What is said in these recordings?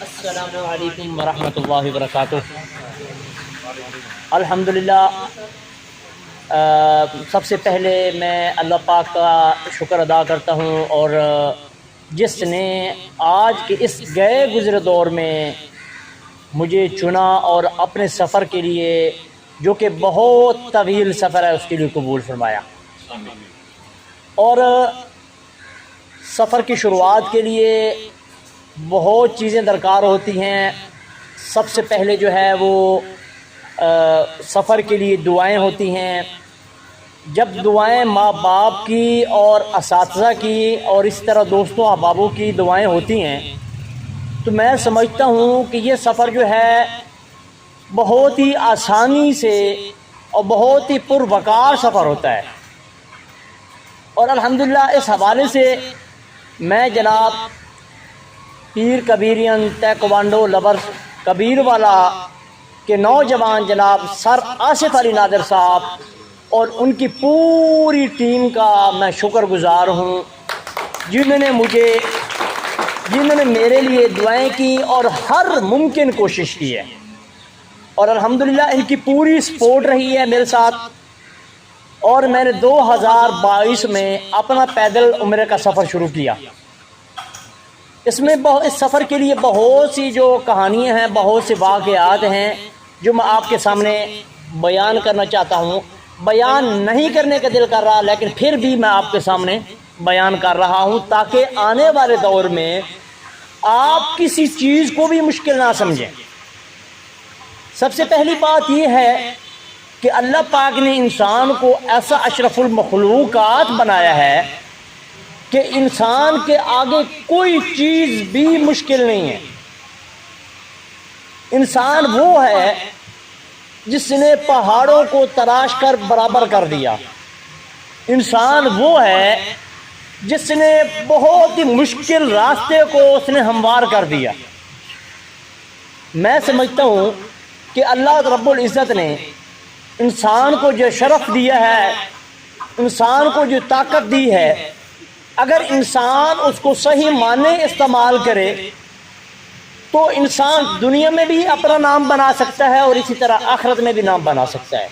السلام علیکم ورحمۃ اللہ وبرکاتہ۔ الحمدللہ، سب سے پہلے میں اللہ پاک کا شکر ادا کرتا ہوں، اور جس نے آج کے اس گئے گزرے دور میں مجھے چنا اور اپنے سفر کے لیے، جو کہ بہت طویل سفر ہے، اس کے لیے قبول فرمایا۔ اور سفر کی شروعات کے لیے بہت چیزیں درکار ہوتی ہیں۔ سب سے پہلے جو ہے وہ سفر کے لیے دعائیں ہوتی ہیں۔ جب دعائیں ماں باپ کی اور اساتذہ کی اور اس طرح دوستوں احبابوں کی دعائیں ہوتی ہیں، تو میں سمجھتا ہوں کہ یہ سفر جو ہے بہت ہی آسانی سے اور بہت ہی پروقار سفر ہوتا ہے۔ اور الحمدللہ اس حوالے سے میں جناب پیر کبیرین تیکوانڈو لورز کبیر والا کے نوجوان جناب سر آصف علی نادر صاحب اور ان کی پوری ٹیم کا میں شکر گزار ہوں، جنہوں نے میرے لیے دعائیں کی اور ہر ممکن کوشش کی ہے، اور الحمدللہ ان کی پوری سپورٹ رہی ہے میرے ساتھ۔ اور میں نے 2022 میں اپنا پیدل عمرے کا سفر شروع کیا۔ اس سفر کے لیے بہت سی جو کہانیاں ہیں، بہت سے واقعات ہیں جو میں آپ کے سامنے بیان کرنا چاہتا ہوں۔ بیان نہیں کرنے کا دل کر رہا، لیکن پھر بھی میں آپ کے سامنے بیان کر رہا ہوں، تاکہ آنے والے دور میں آپ کسی چیز کو بھی مشکل نہ سمجھیں۔ سب سے پہلی بات یہ ہے کہ اللہ پاک نے انسان کو ایسا اشرف المخلوقات بنایا ہے کہ انسان کے آگے کوئی چیز بھی مشکل نہیں ہے۔ انسان وہ ہے جس نے پہاڑوں کو تراش کر برابر کر دیا۔ انسان وہ ہے جس نے بہت ہی مشکل راستے کو اس نے ہموار کر دیا۔ میں سمجھتا ہوں کہ اللہ رب العزت نے انسان کو جو شرف دیا ہے، انسان کو جو طاقت دی ہے، اگر انسان اس کو صحیح معنی استعمال کرے تو انسان دنیا میں بھی اپنا نام بنا سکتا ہے اور اسی طرح آخرت میں بھی نام بنا سکتا ہے۔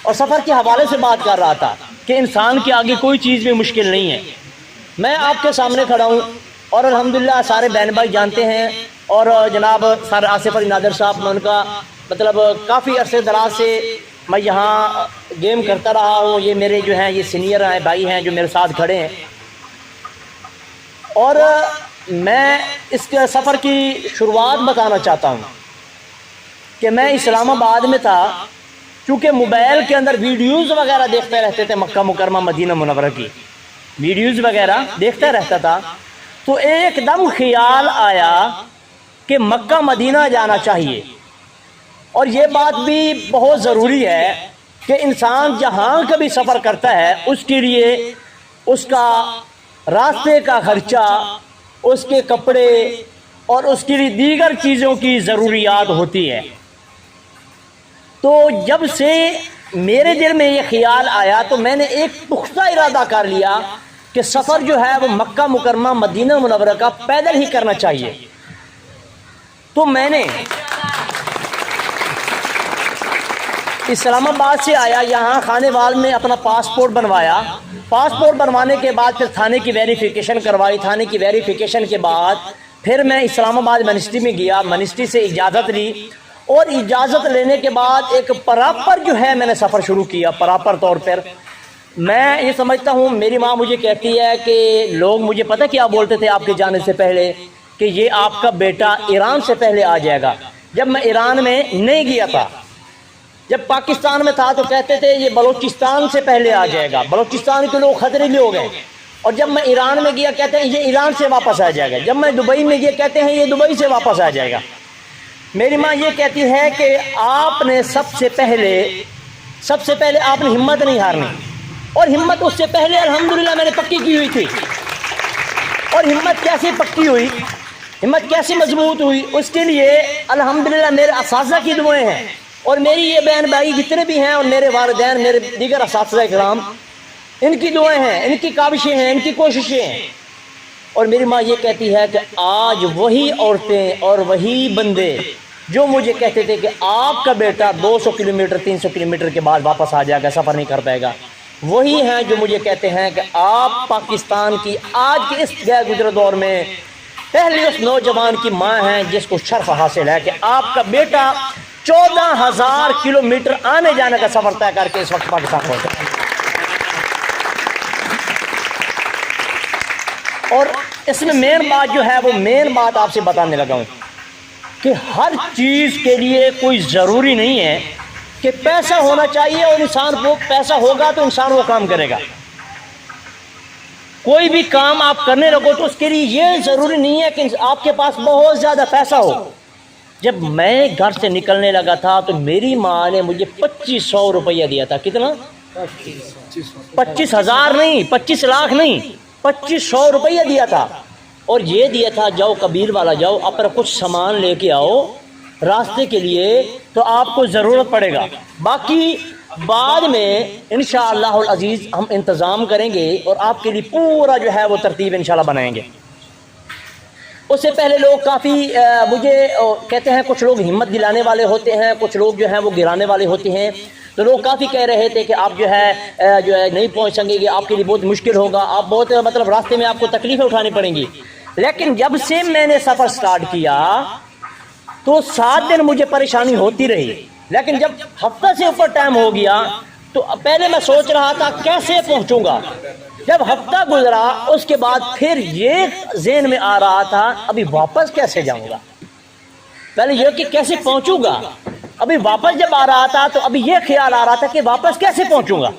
اور سفر کے حوالے سے بات کر رہا تھا کہ انسان کے آگے کوئی چیز بھی مشکل نہیں ہے۔ میں آپ کے سامنے کھڑا ہوں اور الحمدللہ سارے بہن بھائی جانتے ہیں، اور جناب سر آصف علی نادر صاحب، میں ان کا مطلب کافی عرصے دراز سے میں یہاں گیم کرتا رہا ہوں۔ یہ میرے جو ہیں یہ سینئر ہیں، بھائی ہیں جو میرے ساتھ کھڑے ہیں۔ اور میں اس کے سفر کی شروعات بتانا چاہتا ہوں کہ میں اسلام آباد میں تھا، کیونکہ موبائل کے اندر ویڈیوز وغیرہ دیکھتے رہتے تھے، مکہ مکرمہ مدینہ منورہ کی ویڈیوز وغیرہ دیکھتا رہتا تھا، تو ایک دم خیال آیا کہ مکہ مدینہ جانا چاہیے۔ اور یہ بات بھی بہت ضروری ہے کہ انسان جہاں کبھی سفر کرتا ہے، اس کے لیے اس کا راستے کا خرچہ، اس کے کپڑے اور اس کے لیے دیگر چیزوں کی ضروریات ہوتی ہے۔ تو جب سے میرے دل میں یہ خیال آیا تو میں نے ایک پختہ ارادہ کر لیا کہ سفر جو ہے وہ مکہ مکرمہ مدینہ منورہ کا پیدل ہی کرنا چاہیے۔ تو میں نے اسلام آباد سے آیا، یہاں خانے وال میں اپنا پاسپورٹ بنوایا۔ پاسپورٹ بنوانے کے بعد پھر تھانے کی ویریفیکیشن کروائی۔ تھانے کی ویریفیکیشن کے بعد پھر میں اسلام آباد منسٹری میں گیا، منسٹری سے اجازت لی، اور اجازت لینے کے بعد ایک پراپر جو ہے میں نے سفر شروع کیا۔ پراپر طور پر میں یہ سمجھتا ہوں، میری ماں مجھے کہتی ہے کہ لوگ مجھے پتہ کیا بولتے تھے آپ کے جانے سے پہلے، کہ یہ آپ کا بیٹا ایران سے پہلے آ جائے گا۔ جب میں ایران میں نہیں گیا تھا، جب پاکستان میں تھا، تو کہتے تھے یہ بلوچستان سے پہلے آ جائے گا، بلوچستان کے لوگ خطرے لوگ ہیں۔ اور جب میں ایران میں گیا، کہتے ہیں یہ ایران سے واپس آ جائے گا۔ جب میں دبئی میں گیا، کہتے ہیں یہ دبئی سے واپس آ جائے گا۔ میری ماں یہ کہتی ہے کہ آپ نے سب سے پہلے آپ نے ہمت نہیں ہارنی، اور ہمت اس سے پہلے الحمدللہ میں نے پکی کی ہوئی تھی۔ اور ہمت کیسے پکی ہوئی، ہمت کیسے مضبوط ہوئی، اس کے لیے الحمدللہ میرے اساتذہ کی دعائیں ہیں، اور میری یہ بہن بھائی جتنے بھی ہیں، اور میرے والدین، میرے دیگر اساتذہ کرام، ان کی دعائیں ہیں، ان کی کاوشیں ہیں، ان کی کوششیں ہیں۔ اور میری ماں یہ کہتی ہے کہ آج وہی عورتیں اور وہی بندے جو مجھے کہتے تھے کہ آپ کا بیٹا 200 کلومیٹر 300 کلومیٹر کے بعد واپس آ جائے گا، سفر نہیں کر پائے گا، وہی ہیں جو مجھے کہتے ہیں کہ آپ پاکستان کی آج کے اس غیر گزرے دور میں پہلی اس نوجوان کی ماں ہیں جس کو شرف حاصل ہے کہ آپ کا بیٹا 14,000 کلومیٹر آنے جانے کا سفر طے کر کے اس وقت پاکستان پہنچا۔ اور اس میں مین بات جو ہے وہ مین بات آپ سے بتانے لگا ہوں کہ ہر چیز کے لیے کوئی ضروری نہیں ہے کہ پیسہ ہونا چاہیے اور انسان کو پیسہ ہوگا تو انسان وہ کام کرے گا۔ کوئی بھی کام آپ کرنے لگو تو اس کے لیے یہ ضروری نہیں ہے کہ آپ کے پاس بہت زیادہ پیسہ ہو۔ جب میں گھر سے نکلنے لگا تھا تو میری ماں نے مجھے 2500 روپیہ دیا تھا۔ کتنا؟ 25,000 نہیں، 25 لاکھ نہیں، 2500 روپیہ دیا تھا، اور یہ دیا تھا جاؤ کبیر والا جاؤ اپنا کچھ سامان لے کے آؤ راستے کے لیے تو آپ کو ضرورت پڑے گا، باقی بعد میں انشاءاللہ العزیز ہم انتظام کریں گے اور آپ کے لیے پورا جو ہے وہ ترتیب انشاءاللہ بنائیں گے۔ اس سے پہلے لوگ کافی مجھے کہتے ہیں، کچھ لوگ ہمت دلانے والے ہوتے ہیں، کچھ لوگ جو ہیں وہ گرانے والے ہوتے ہیں، تو لوگ کافی کہہ رہے تھے کہ آپ جو ہے نہیں پہنچ سکیں گے، آپ کے لیے بہت مشکل ہوگا، آپ بہت مطلب راستے میں آپ کو تکلیفیں اٹھانی پڑیں گی۔ لیکن جب سے میں نے سفر سٹارٹ کیا تو 7 دن مجھے پریشانی ہوتی رہی، لیکن جب ہفتہ سے اوپر ٹائم ہو گیا تو پہلے میں سوچ رہا تھا کیسے پہنچوں گا، جب ہفتہ گزرا اس کے بعد پھر یہ ذہن میں آ رہا تھا ابھی واپس کیسے جاؤں گا، پہلے یہ کہ کیسے پہنچوں گا، ابھی واپس جب آ رہا تھا تو ابھی یہ خیال آ رہا تھا کہ واپس کیسے پہنچوں گا۔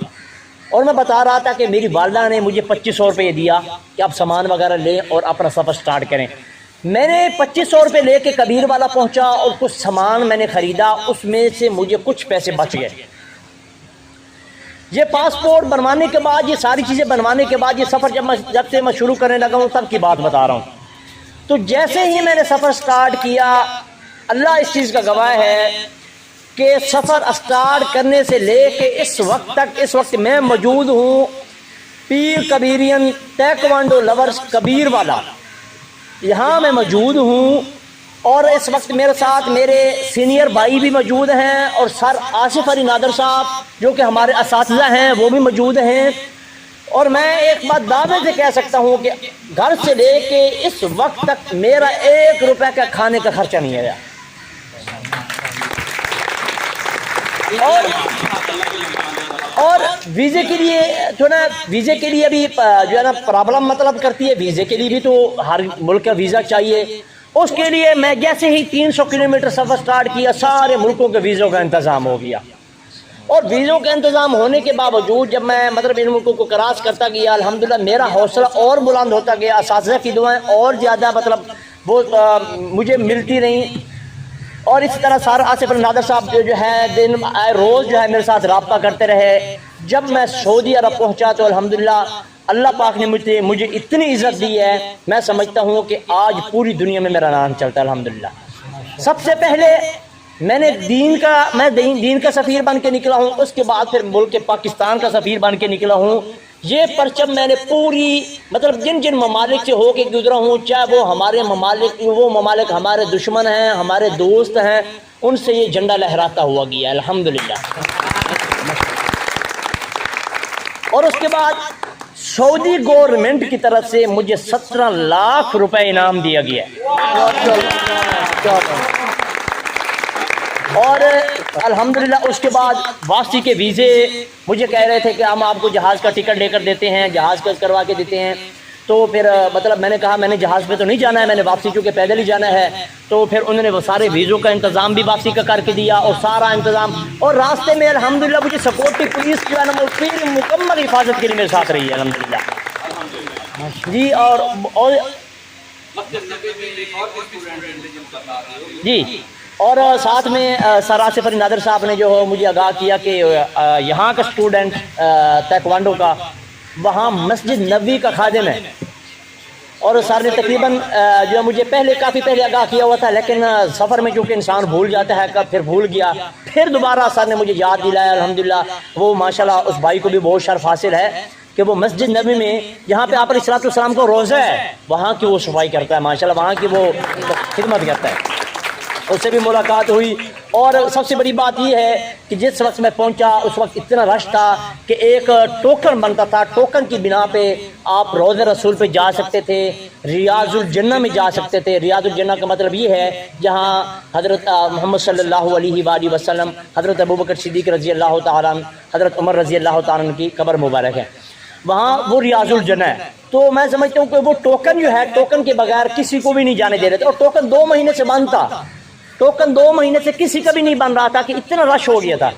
اور میں بتا رہا تھا کہ میری والدہ نے مجھے 2500 روپے دیا کہ آپ سامان وغیرہ لیں اور اپنا سفر سٹارٹ کریں۔ میں نے 2500 روپے لے کے کبیر والا پہنچا اور کچھ سامان میں نے خریدا، اس میں سے مجھے کچھ پیسے بچ گئے۔ یہ پاسپورٹ بنوانے کے بعد، یہ ساری چیزیں بنوانے کے بعد، یہ سفر جب سے میں شروع کرنے لگا ہوں تب کی بات بتا رہا ہوں، تو جیسے ہی میں نے سفر سٹارٹ کیا، اللہ اس چیز کا گواہ ہے کہ سفر سٹارٹ کرنے سے لے کے اس وقت تک، اس وقت میں موجود ہوں پیر کبیرین تیکوانڈو لورز کبیر والا، یہاں میں موجود ہوں، اور اس وقت میرے ساتھ میرے سینئر بھائی بھی موجود ہیں اور سر آصف علی نادر صاحب جو کہ ہمارے اساتذہ ہیں وہ بھی موجود ہیں، اور میں ایک بات دعوے سے کہہ سکتا ہوں کہ گھر سے لے کے اس وقت تک میرا 1 روپے کا کھانے کا خرچہ نہیں آیا۔ اور ویزے کے لیے جو نا، ویزے کے لیے بھی جو ہے نا پرابلم مطلب کرتی ہے، ویزے کے لیے بھی تو ہر ملک کا ویزا چاہیے، اس کے لیے میں جیسے ہی 300 کلومیٹر سفر سٹارٹ کیا سارے ملکوں کے ویزوں کا انتظام ہو گیا، اور ویزوں کا انتظام ہونے کے باوجود جب میں مطلب ان ملکوں کو کراس کرتا گیا، الحمدللہ میرا حوصلہ اور بلند ہوتا گیا، اساتذہ کی دعائیں اور زیادہ مطلب وہ مجھے ملتی رہیں، اور اسی طرح سر آصف علی نادر صاحب جو ہے دن روز جو ہے میرے ساتھ رابطہ کرتے رہے۔ جب میں سعودی عرب پہنچا تو الحمدللہ اللہ پاک نے مجھے اتنی عزت دی ہے، میں سمجھتا ہوں کہ آج پوری دنیا میں میرا نام چلتا ہے الحمدللہ۔ سب سے پہلے میں نے دین کا سفیر بن کے نکلا ہوں، اس کے بعد پھر ملک پاکستان کا سفیر بن کے نکلا ہوں۔ یہ پرچم میں نے پوری مطلب جن ممالک سے ہو کے گزرا ہوں، چاہے وہ ہمارے ممالک ہمارے دشمن ہیں، ہمارے دوست ہیں، ان سے یہ جھنڈا لہراتا ہوا گیا الحمدللہ۔ اور اس کے بعد سعودی گورنمنٹ کی طرف سے مجھے 17 لاکھ روپے انعام دیا گیا، اور الحمدللہ اس کے بعد واپسی کے ویزے مجھے کہہ رہے تھے کہ ہم آپ کو جہاز کا ٹکٹ لے کر دیتے ہیں، جہاز کا کروا کے دیتے ہیں، تو پھر مطلب میں نے کہا میں نے جہاز پہ تو نہیں جانا ہے، میں نے واپسی چونکہ پیدل ہی جانا ہے، تو پھر انہوں نے وہ سارے ویزوں کا انتظام بھی واپسی کا کر کے دیا اور سارا انتظام، اور راستے میں الحمدللہ مجھے سپورٹی پولیس جو ہے نا پوری مکمل حفاظت کے لیے میرے ساتھ رہی ہے الحمدللہ جی۔ اور جی، اور ساتھ میں سر آصف علی نادر صاحب نے جو مجھے آگاہ کیا کہ یہاں کا اسٹوڈنٹ تیکوانڈو کا وہاں مسجد نبوی کا خادم ہے، اور سر نے تقریباً جو مجھے کافی پہلے آگاہ کیا ہوا تھا، لیکن سفر میں چونکہ انسان بھول جاتا ہے، پھر بھول گیا، پھر دوبارہ سر نے مجھے یاد دلایا الحمدللہ۔ وہ ماشاءاللہ اس بھائی کو بھی بہت شرف حاصل ہے کہ وہ مسجد نبی میں جہاں پہ آپ علیہ السلام کو روزہ ہے وہاں کی وہ صفائی کرتا ہے ماشاءاللہ، وہاں کی وہ خدمت کرتا ہے، اس سے بھی ملاقات ہوئی۔ اور سب سے بڑی بات یہ ہے کہ جس وقت میں پہنچا اس وقت اتنا رش تھا کہ ایک ٹوکن بنتا تھا، ٹوکن کی بنا پہ آپ روضہ رسول پہ جا سکتے تھے، ریاض الجنہ میں جا سکتے تھے۔ ریاض الجنہ کا مطلب یہ ہے جہاں حضرت محمد صلی اللہ علیہ وآلہ وسلم، حضرت ابوبکر صدیق رضی اللہ تعالیٰ عنہ، حضرت عمر رضی اللہ تعالیٰ عنہ کی قبر مبارک ہے، وہاں وہ ریاض الجنہ ہے۔ تو میں سمجھتا ہوں کہ وہ ٹوکن جو ہے، ٹوکن کے بغیر کسی کو بھی نہیں جانے دے رہے تھے، اور ٹوکن 2 مہینے سے بند تھا، ٹوکن 2 مہینے سے کسی کا بھی نہیں بن رہا تھا کہ اتنا رش ہو گیا تھا۔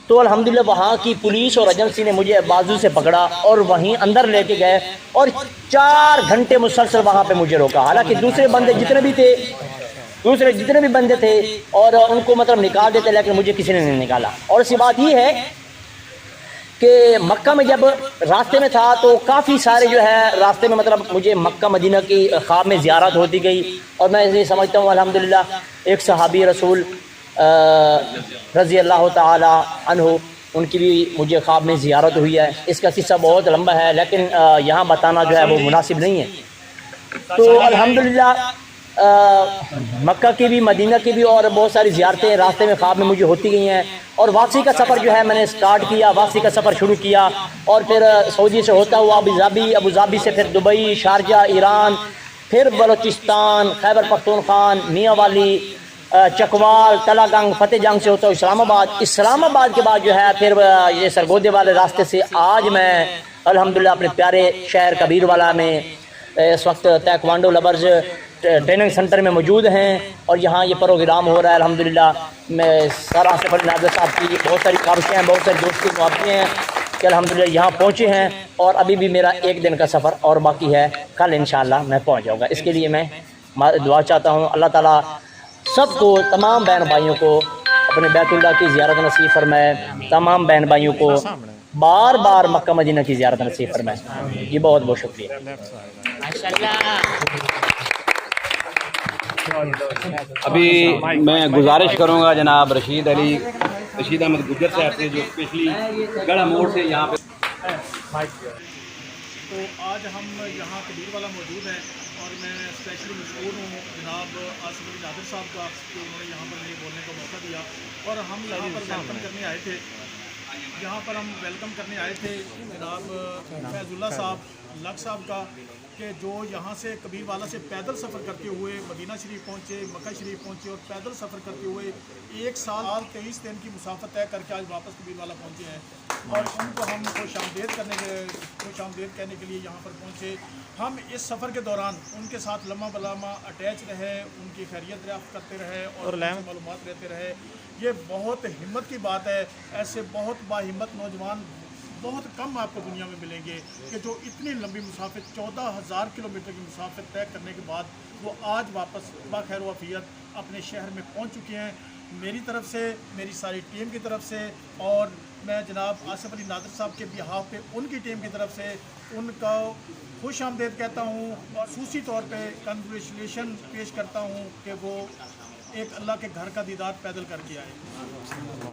تو الحمدللہ وہاں کی پولیس اور ایجنسی نے مجھے بازو سے پکڑا اور وہیں اندر لے کے گئے، اور 4 گھنٹے مسلسل وہاں پہ مجھے روکا، حالانکہ دوسرے بندے جتنے بھی بندے تھے اور ان کو مطلب نکال دیتے، لیکن مجھے کسی نے نہیں نکالا۔ اور اسی بات یہ ہے کہ مکہ میں جب راستے میں تھا تو کافی سارے جو ہے راستے میں مطلب مجھے مکہ مدینہ کی خواب میں زیارت ہوتی گئی، اور میں یہ سمجھتا ہوں الحمدللہ ایک صحابی رسول رضی اللہ تعالی عنہ، ان کی بھی مجھے خواب میں زیارت ہوئی ہے۔ اس کا قصہ بہت لمبا ہے لیکن یہاں بتانا جو ہے وہ مناسب نہیں ہے۔ تو الحمدللہ مکہ کی بھی، مدینہ کی بھی، اور بہت ساری زیارتیں راستے میں خواب میں مجھے ہوتی گئی ہیں، اور واپسی کا سفر جو ہے میں نے سٹارٹ کیا، واپسی کا سفر شروع کیا، اور پھر سعودی سے ہوتا ہوا ابو ظبی سے پھر دبئی، شارجہ، ایران، پھر بلوچستان، خیبر پختونخوا، میاں والی، چکوال، تلہ گنگ، فتح جنگ سے ہوتا ہوا اسلام آباد کے بعد جو ہے پھر یہ سرگودے والے راستے سے آج میں الحمدللہ اپنے پیارے شہر کبیر والا میں اس وقت تائیکوانڈو لبرز ٹریننگ سینٹر میں موجود ہیں، اور یہاں یہ پروگرام ہو رہا ہے۔ الحمدللہ میں سارا آصف علی نادر صاحب کی بہت ساری کاوشیں ہیں، بہت ساری دوستی محبتیں ہیں کہ الحمدللہ یہاں پہنچے ہیں، اور ابھی بھی میرا 1 دن کا سفر اور باقی ہے، کل انشاءاللہ میں پہنچ جاؤں گا۔ اس کے لیے میں دعا چاہتا ہوں، اللہ تعالیٰ سب کو، تمام بہن بھائیوں کو اپنے بیت اللہ کی زیارت نصیب فرمائے، تمام بہن بھائیوں کو بار بار مکہ مدینہ کی زیارت نصیب فرمائے۔ جی بہت بہت شکریہ۔ ابھی میں گزارش کروں گا جناب رشید احمد گجر صاحب سے، جو اسپیشلی گڑھا موڑ سے یہاں پہ۔ تو آج ہم یہاں کبیر والا موجود ہیں، اور میں اسپیشلی مشہور ہوں جناب آصف علی نادر صاحب کا کہ انہوں نے یہاں پر مجھے بولنے کا موقع دیا، اور ہم یہاں پر ویلکم کرنے آئے تھے۔ یہاں پر ہم ویلکم کرنے آئے تھے جناب فیض اللہ صاحب لک صاحب کا، کہ جو یہاں سے کبیر والا سے پیدل سفر کرتے ہوئے مدینہ شریف پہنچے، مکہ شریف پہنچے، اور پیدل سفر کرتے ہوئے 1 سال 23 دن کی مسافت طے کر کے آج واپس کبیر والا پہنچے ہیں، اور ان کو ہم خوش آمدید کہنے کے لیے یہاں پر پہنچے۔ ہم اس سفر کے دوران ان کے ساتھ لمحہ بلمحہ اٹیچ رہے، ان کی خیریت دریافت کرتے رہے اور ان سے معلومات لیتے رہے۔ یہ بہت ہمت کی بات ہے، ایسے بہت باہمت نوجوان بہت کم آپ کو دنیا میں ملیں گے کہ جو اتنی لمبی مسافت 14,000 کلومیٹر کی مسافت طے کرنے کے بعد وہ آج واپس بخیر و عافیت اپنے شہر میں پہنچ چکے ہیں۔ میری طرف سے، میری ساری ٹیم کی طرف سے، اور میں جناب آصف علی نادر صاحب کے بہاف پہ ان کی ٹیم کی طرف سے ان کا خوش آمدید کہتا ہوں، اور خصوصی طور پہ کنگریچولیشن پیش کرتا ہوں کہ وہ ایک اللہ کے گھر کا دیدار پیدل کر کے آئے۔